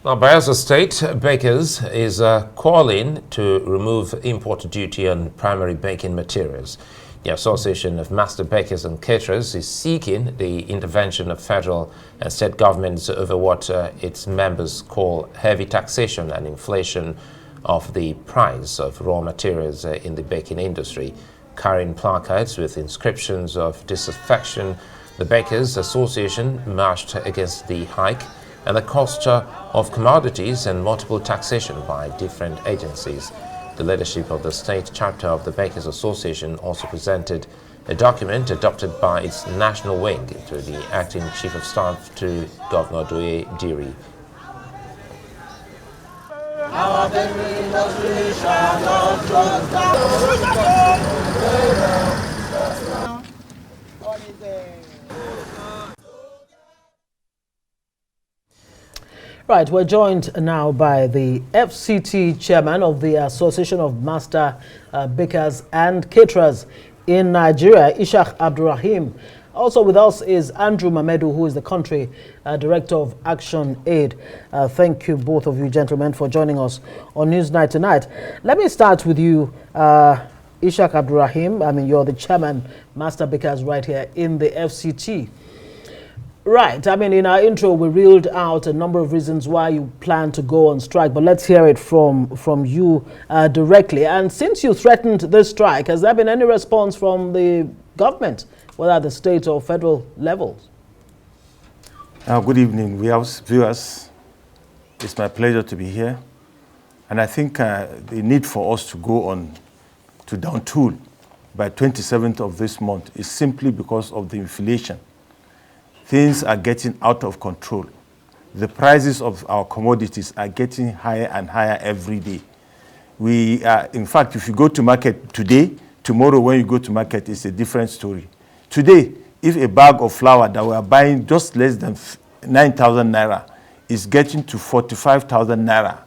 Now, Bayelsa State Bakers is calling to remove import duty on primary baking materials. The Association of Master Bakers and Caterers is seeking the intervention of federal and state governments over what its members call heavy taxation and inflation of the price of raw materials in the baking industry. Carrying placards with inscriptions of disaffection, the Bakers Association marched against the hike and the cost of commodities and multiple taxation by different agencies. The leadership of the state chapter of the Bakers Association also presented a document adopted by its national wing to the acting chief of staff to Governor Doye Diri. Our bakery industry shall not close down. Right, we're joined now by the FCT chairman of the Association of Master Bakers and Caterers in Nigeria, Ishaq Abdurrahim. Also with us is Andrew Mamedu, who is the country director of ActionAid. Thank you, both of you gentlemen, for joining us on Newsnight tonight. Let me start with you, Ishaq Abdurrahim. I mean, you're the chairman, Master Bakers, right here in the FCT. Right. I mean, in our intro, we reeled out a number of reasons why you plan to go on strike, but let's hear it from you directly. And since you threatened this strike, has there been any response from the government, whether at the state or federal levels? Good evening, viewers. It's my pleasure to be here. And I think the need for us to go on to down tool by 27th of this month is simply because of the inflation. Things are getting out of control. The prices of our commodities are getting higher and higher every day. In fact, if you go to market today, tomorrow when you go to market, it's a different story. Today, if a bag of flour that we are buying just less than 9,000 naira is getting to 45,000 naira,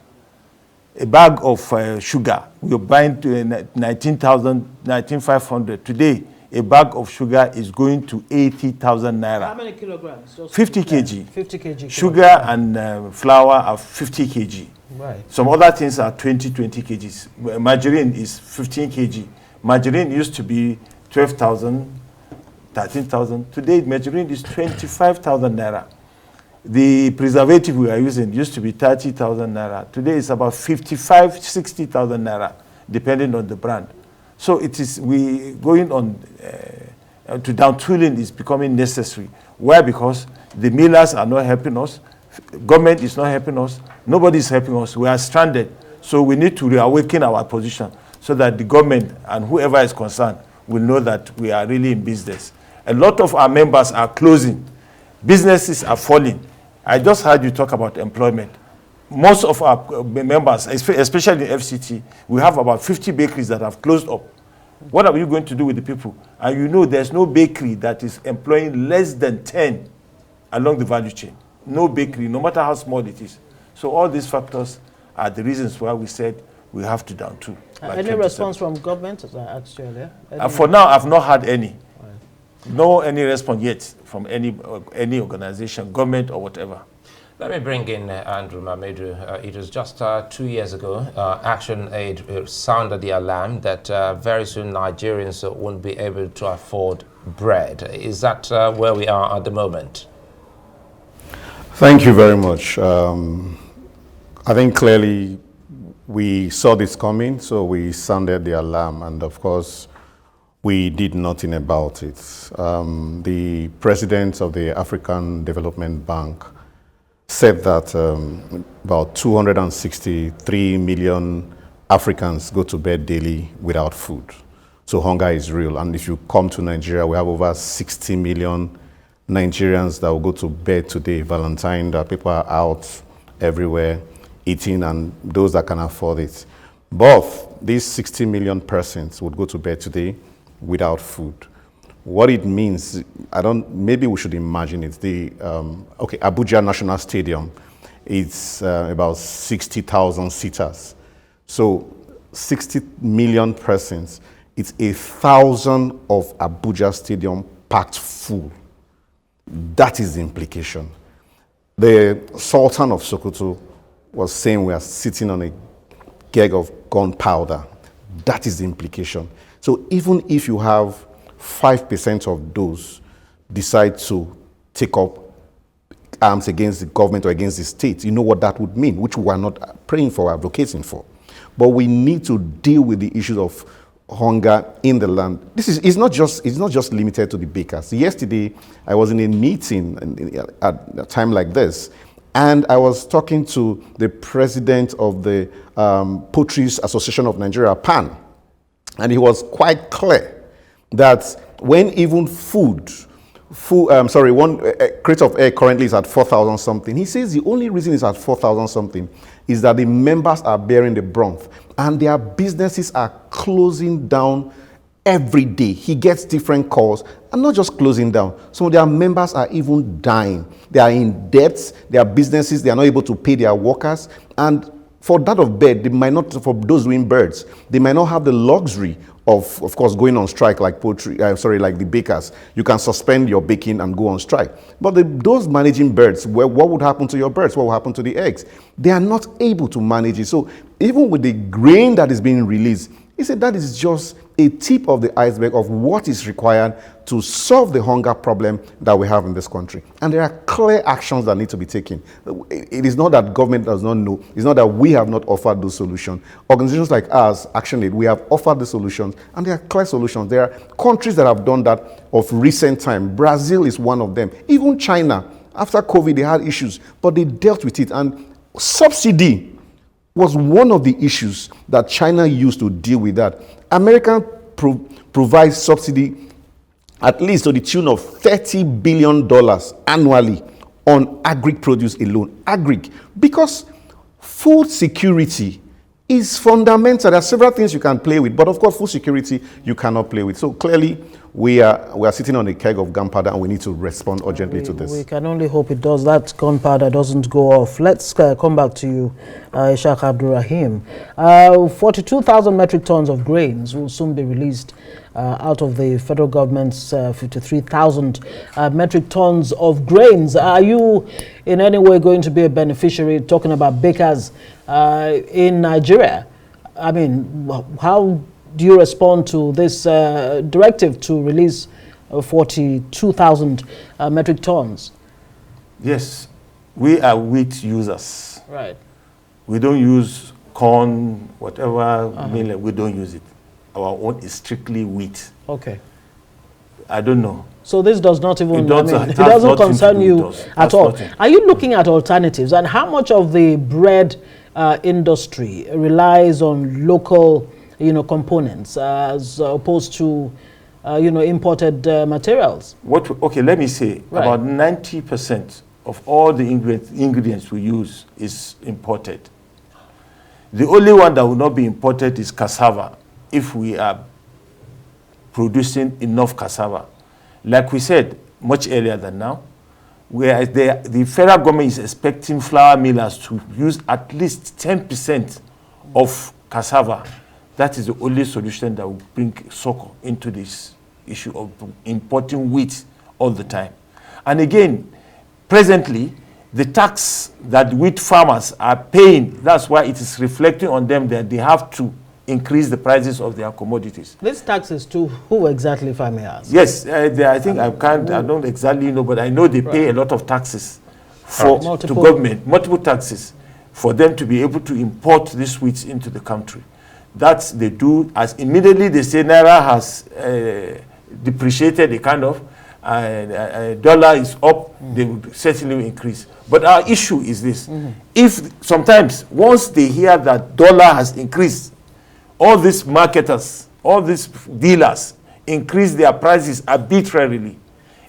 a bag of sugar, we are buying to 19,500. Today, a bag of sugar is going to 80,000 naira. How many kilograms? Just 50 kg. 50 kg. Sugar and flour are 50 kg. Right. Some other things are 20 kgs. Margarine is 15 kg. Margarine used to be 12,000, 13,000. Today, margarine is 25,000 naira. The preservative we are using used to be 30,000 naira. Today, it's about 55, 60,000 naira, depending on the brand. So it is, we going on to down tooling is becoming necessary. Why? Because the millers are not helping us, government is not helping us, nobody is helping us, we are stranded. So we need to reawaken our position so that the government and whoever is concerned will know that we are really in business. A lot of our members are closing, businesses are falling. I just heard you talk about employment. Most of our members, especially in FCT, we have about 50 bakeries that have closed up. What are you going to do with the people? And you know there's no bakery that is employing less than 10 along the value chain. No bakery, no matter how small it is. So all these factors are the reasons why we said we have to down to. Any response from government, as I asked you earlier? For now, I've not had any. No any response yet from any organization, government or whatever. Let me bring in Andrew Mamedu. It was just 2 years ago, ActionAid sounded the alarm that very soon Nigerians won't be able to afford bread. Is that where we are at the moment? Thank you very much. I think clearly we saw this coming, so we sounded the alarm, and of course, we did nothing about it. The president of the African Development Bank said that about 263 million Africans go to bed daily without food. So hunger is real. And if you come to Nigeria, we have over 60 million Nigerians that will go to bed today, Valentine, that people are out everywhere eating, and those that can afford it. Both these 60 million persons would go to bed today without food. What it means, maybe we should imagine it. Abuja National Stadium, it's about 60,000 seaters. So 60 million persons, it's 1,000 of Abuja Stadium packed full. That is the implication. The Sultan of Sokoto was saying we are sitting on a keg of gunpowder. That is the implication. So even if you have 5% of those decide to take up arms against the government or against the state, you know what that would mean, which we are not praying for, advocating for. But we need to deal with the issues of hunger in the land. It's not just limited to the bakers. Yesterday, I was in a meeting at a time like this, and I was talking to the president of the Poultry Association of Nigeria, PAN, and he was quite clear that when even one crate of egg currently is at 4,000 something. He says the only reason it's at 4,000 something is that the members are bearing the brunt and their businesses are closing down every day. He gets different calls and not just closing down. Some of their members are even dying. They are in debt. Their businesses, they are not able to pay their workers. And for that of bird, they might not, for those doing birds, they might not have the luxury of course, going on strike like like the bakers. You can suspend your baking and go on strike. But those managing birds, what would happen to your birds? What will happen to the eggs? They are not able to manage it. So even with the grain that is being released, he said that is just a tip of the iceberg of what is required to solve the hunger problem that we have in this country. And there are clear actions that need to be taken. It is not that government does not know. It's not that we have not offered those solutions. Organizations like ours, ActionAid, we have offered the solutions, and there are clear solutions. There are countries that have done that of recent time. Brazil is one of them. Even China, after COVID, they had issues, but they dealt with it. And subsidy was one of the issues that China used to deal with that. America provides subsidy at least to the tune of $30 billion annually on agri produce alone. Because food security is fundamental. There are several things you can play with, but of course, food security you cannot play with. So clearly, we are sitting on a keg of gunpowder, and we need to respond urgently to this. We can only hope it does. That gunpowder doesn't go off. Let's come back to you, Ishaq Abdurrahim. 42,000 metric tons of grains will soon be released out of the federal government's 53,000 metric tons of grains. Are you in any way going to be a beneficiary, talking about bakers in Nigeria? I mean, how do you respond to this directive to release 42,000 metric tons? Yes, we are wheat users. Right. We don't use corn, whatever, millet, we don't use it. Our own is strictly wheat. Okay. I don't know. So this does not even, it doesn't concern you at all. Nothing. Are you looking at alternatives? And how much of the bread industry relies on local components as opposed to imported materials? Okay, let me say, Right. about 90% of all the ingredients we use is imported. The only one that will not be imported is cassava, if we are producing enough cassava. Like we said much earlier than now, where the federal government is expecting flour millers to use at least 10% of cassava. That is the only solution that will bring succor into this issue of importing wheat all the time. And again, presently, the tax that wheat farmers are paying, that's why it is reflecting on them that they have to increase the prices of their commodities. This tax is to who exactly, if I may ask? Yes, I think I don't exactly know, but I know they pay a lot of taxes to government, multiple taxes, for them to be able to import these wheats into the country. That they do, as immediately they say Naira has depreciated, a kind of dollar is up, they will certainly increase. But our issue is this: if sometimes once they hear that dollar has increased, all these marketers, all these dealers increase their prices arbitrarily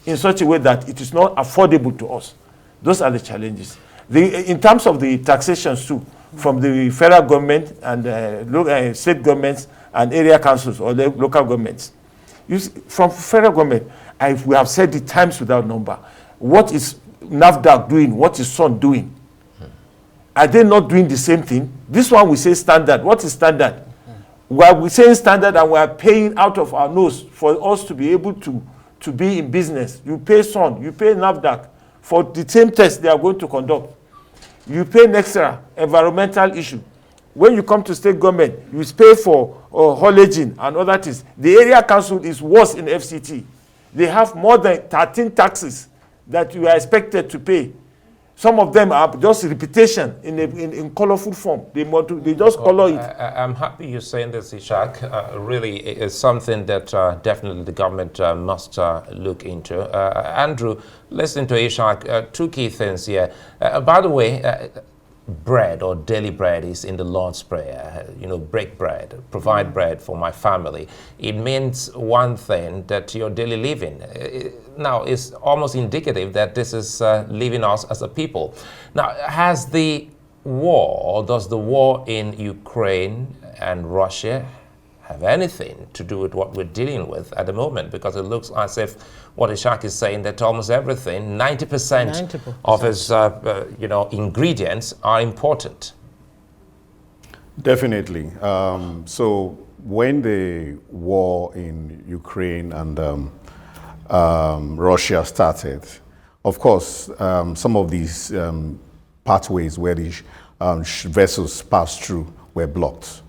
in such a way that it is not affordable to us. Those are the challenges. In terms of the taxations too, from the federal government and state governments and area councils or the local governments. From federal government, we have said it times without number. What is NAFDAC doing? What is SON doing? Are they not doing the same thing? This one we say standard. What is standard? We saying standard and we are paying out of our nose for us to be able to be in business. You pay SON, you pay NAFDAC for the same test they are going to conduct. you pay an extra environmental issue. When you come to state government, you pay for haulaging and other things. The area council is worse in FCT. They have more than 13 taxes that you are expected to pay. Some of them are just repetition in colorful form. They just color it. I'm happy you're saying this, Ishak. Really, it's something that definitely the government must look into. Andrew, listen to Ishak. Two key things here. By the way, bread or daily bread is in the Lord's Prayer. Break bread, provide bread for my family. It means one thing, that your daily living now is almost indicative that this is leaving us as a people. Now, does the war in Ukraine and Russia have anything to do with what we're dealing with at the moment? Because it looks as if what Ishak is saying, that almost everything, 90% of his ingredients are important. Definitely. So when the war in Ukraine and Russia started, of course, some of these pathways where the vessels passed through were blocked.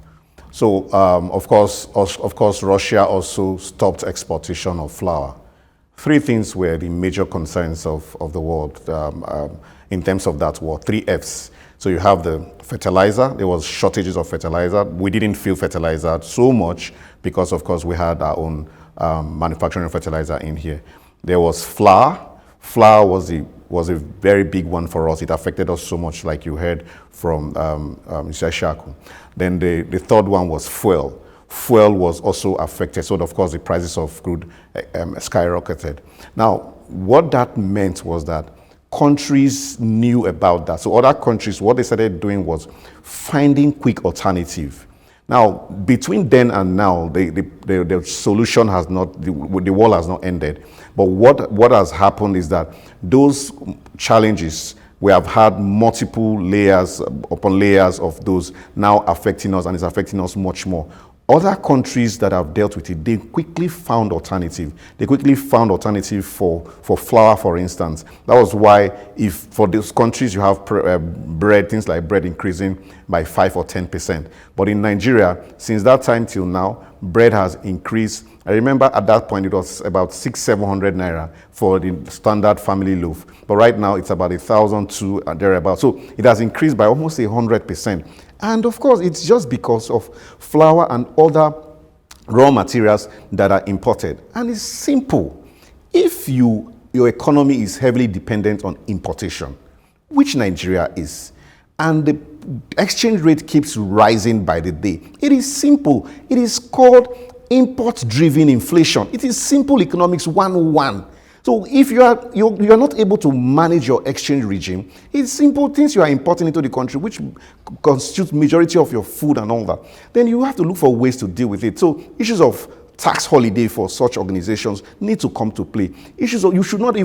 So, of course, Russia also stopped exportation of flour. Three things were the major concerns of the world in terms of that war, 3 Fs. So you have the fertilizer. There was shortages of fertilizer. We didn't feel fertilizer so much because, of course, we had our own manufacturing fertilizer in here. There was flour. Flour was a very big one for us. It affected us so much, like you heard from Mr. Shaku. Then the third one was fuel. Fuel was also affected. So, of course, the prices of crude skyrocketed. Now, what that meant was that countries knew about that. So other countries, what they started doing was finding quick alternative. Now, between then and now, the solution has not, the war has not ended. But what has happened is that those challenges, we have had multiple layers upon layers of those now affecting us, and it's affecting us much more. Other countries that have dealt with it, they quickly found alternative. They quickly found alternative for flour, for instance. That was why, if for those countries you have bread, things like bread increasing by 5 or 10%. But in Nigeria, since that time till now, bread has increased. I remember at that point it was about 600-700 naira for the standard family loaf. But right now it's about 1,002 and thereabouts. So it has increased by almost 100%. And of course, it's just because of flour and other raw materials that are imported. And it's simple. If your economy is heavily dependent on importation, which Nigeria is, and the exchange rate keeps rising by the day, it is simple. It is called import-driven inflation. It is simple economics 101. So if you're not able to manage your exchange regime, it's simple things you are importing into the country, which constitutes majority of your food and all that, then you have to look for ways to deal with it. So issues of tax holiday for such organizations need to come to play. Issues of, you should not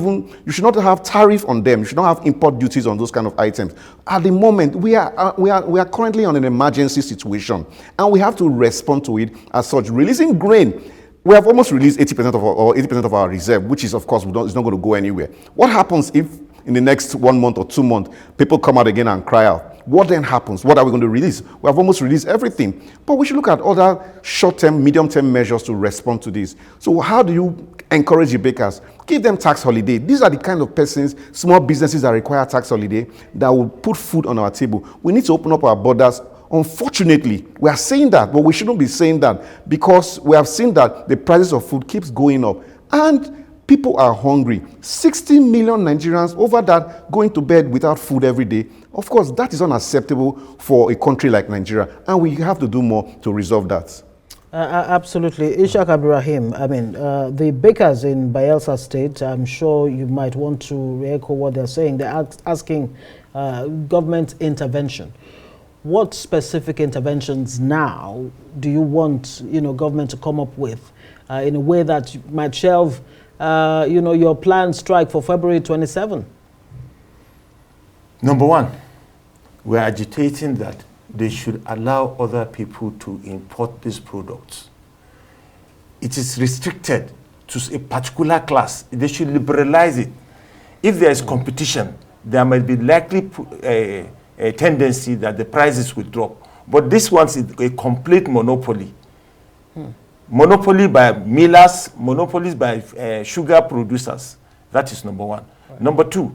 have tariff on them. You should not have import duties on those kind of items. At the moment, we are currently on an emergency situation, and we have to respond to it as such. Releasing grain, we have almost released 80% of our reserve, which is, of course, it's not going to go anywhere. What happens if in the next 1 month or 2 months, people come out again and cry out? What then happens? What are we going to release? We have almost released everything. But we should look at other short-term, medium-term measures to respond to this. So how do you encourage the bakers? Give them tax holiday. These are the kind of persons, small businesses that require tax holiday, that will put food on our table. We need to open up our borders. Unfortunately, we are saying that, but we shouldn't be saying that, because we have seen that the prices of food keeps going up and people are hungry. 60 million Nigerians over that going to bed without food every day. Of course, that is unacceptable for a country like Nigeria, and we have to do more to resolve that. Absolutely. Ishak Abdurrahim, I mean, the bakers in Bayelsa State, I'm sure you might want to echo what they're saying. They're asking government intervention. What specific interventions now do you want, government to come up with in a way that might shelve, your planned strike for February 27? Number one, we're agitating that they should allow other people to import these products. It is restricted to a particular class. They should liberalize it. If there is competition, there might be likely tendency that the prices will drop. But this one is a complete monopoly. Monopoly by millers, monopolies by sugar producers. That is number one. Right. Number two,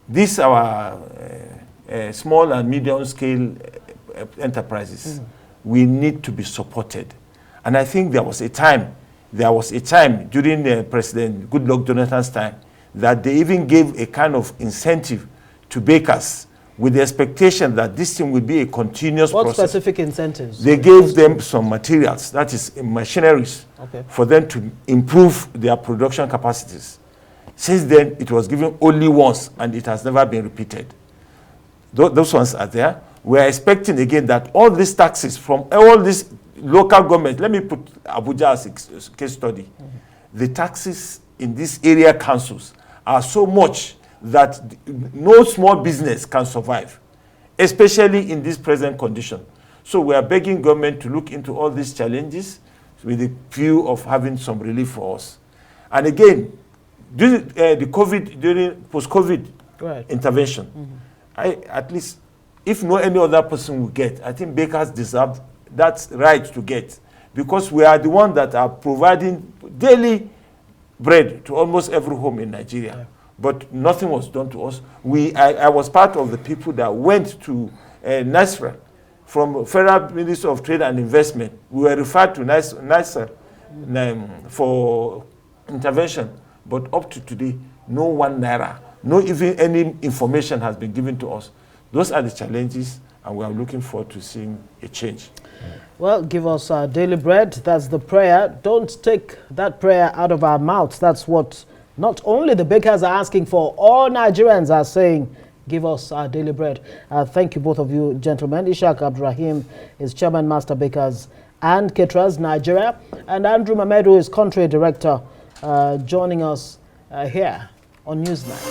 these our small and medium scale enterprises. We need to be supported. And I think there was a time during President Goodluck Jonathan's time that they even gave a kind of incentive to bakers with the expectation that this thing will be a continuous process. What specific incentives? They gave them some materials, that is machineries, for them to improve their production capacities. Since then, it was given only once, and it has never been repeated. Those ones are there. We are expecting again that all these taxes from all these local governments, let me put Abuja as a case study. The taxes in these area councils are so much that no small business can survive, especially in this present condition. So we are begging government to look into all these challenges with the view of having some relief for us. And again, during during post-COVID intervention, at least, if no any other person will get, I think bakers deserve that right to get, because we are the ones that are providing daily bread to almost every home in Nigeria. Yeah. But nothing was done to us. I was part of the people that went to NASRA from Federal Ministry of Trade and Investment. We were referred to NASRA for intervention, but up to today, no 1 naira, no even any information has been given to us. Those are the challenges, and we are looking forward to seeing a change. Well, give us our daily bread. That's the prayer. Don't take that prayer out of our mouths. That's what not only the bakers are asking for, all Nigerians are saying, give us our daily bread. Thank you, both of you gentlemen. Ishaq Abdurrahim is Chairman, Master Bakers and Caterers, Nigeria. And Andrew Mamedu is Country Director, joining us here on Newsnight.